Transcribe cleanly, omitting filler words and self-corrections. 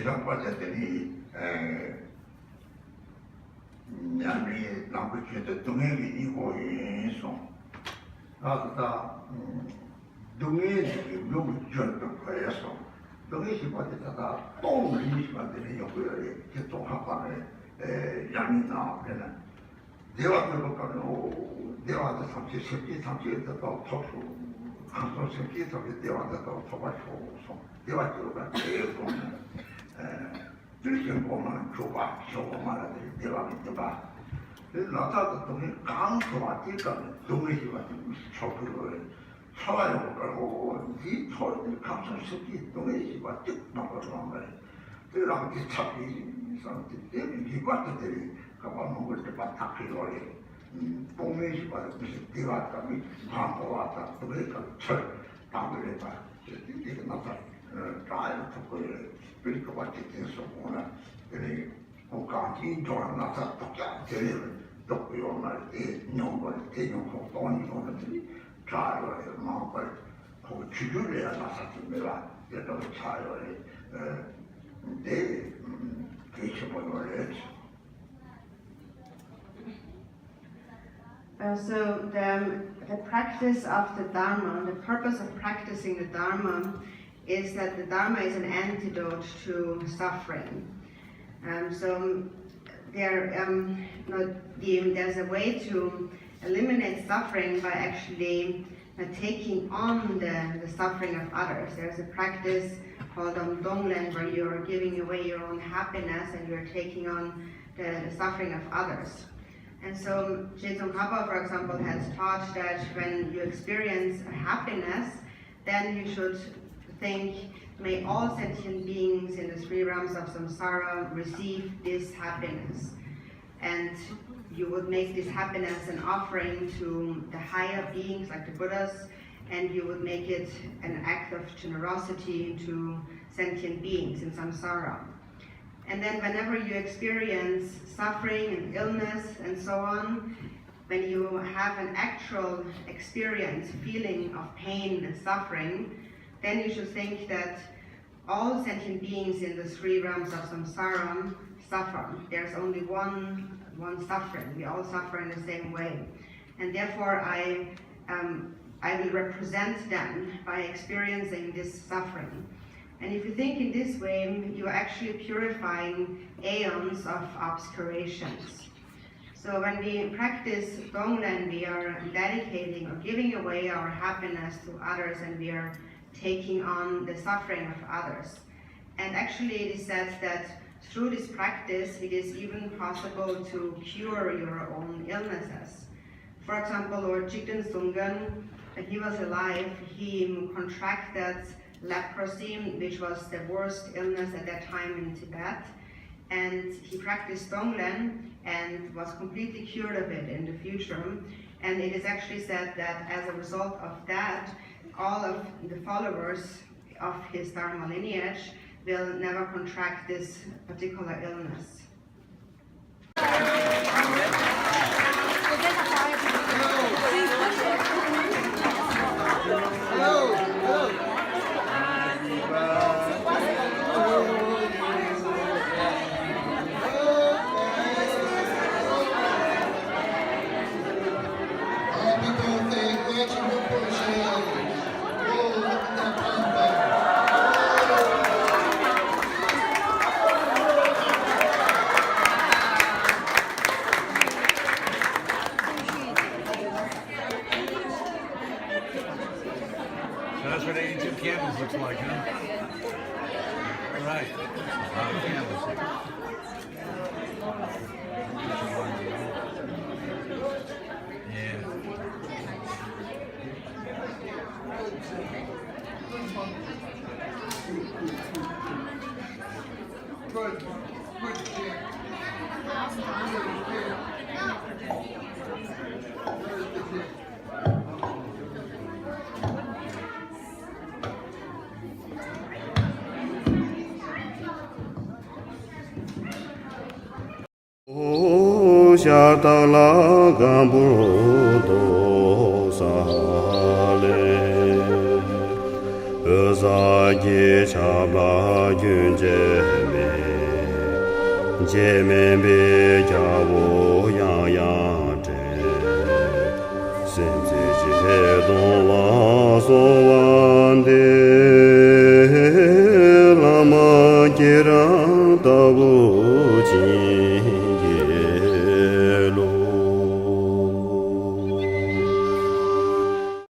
이런 과제들이 양이 남부주에도 동해이 이고 있어. 나도 동해이 너무 좋았던 거였어. 동해시 과제다가 또 리시만들이 요구열이 계속 하반에 양이나 그냥 대화들로 가면 대화도 30에서 토수 한손 세기에서 대화도 토바쇼 대화적으로 제일 보면 들으신 보면 쇼고만하들 대화를 봐. 그래서 나타도 동네 강소와 딜까는 동네시가 좀 초크를 사와요 그러고 이 소리들 강소 세기 동네시가 쭉 막아서 말이야. 그러고 그 차비 사람들 때문에 기관들이 가만 먹을 때만 다 필요해. 동네시가 무슨 대화감이 광고 왔다 그러니까 철 담을 해봐. 이게 나타 잘 듣고요. 그리고 같이 돼서 오늘 그래 국가기 좋아하는 나타 독자 제를 듣고요 말이 용걸 대용고 돈이 오는들이 잘 마음을 그 주주래야 나타집니다. 그래서 잘 내 계시보는 So the practice of the Dharma, the purpose of practicing the Dharma is that the Dharma is an antidote to suffering. So there's a way to eliminate suffering by actually taking on the suffering of others. There's a practice called Donglen where you're giving away your own happiness and you're taking on the suffering of others. And so Jetsong Khapa, for example, has taught that when you experience happiness, then you should think, may all sentient beings in the three realms of samsara receive this happiness. And you would make this happiness an offering to the higher beings like the Buddhas, and you would make it an act of generosity to sentient beings in samsara. And then whenever you experience suffering and illness and so on, when you have an actual experience, feeling of pain and suffering, then you should think that all sentient beings in the three realms of samsara suffer. There's only one suffering. We all suffer in the same way. And therefore I will represent them by experiencing this suffering. And if you think in this way, you're actually purifying aeons of obscurations. So when we practice Donglen, we are dedicating or giving away our happiness to others, and we are taking on the suffering of others. And actually it is said that through this practice, it is even possible to cure your own illnesses. For example, Lord Jigten Sungen, when he was alive, he contracted leprosy, which was the worst illness at that time in Tibet, and he practiced Donglen and was completely cured of it in the future. And it is actually said that as a result of that, all of the followers of his Dharma lineage will never contract this particular illness. That's what 82 candles looks like, huh? All right. Candles. Yeah. Shatala Gambudo Sale Özagi Chabla Günce 제멘베 자보 야야제 센제 제도와 소완데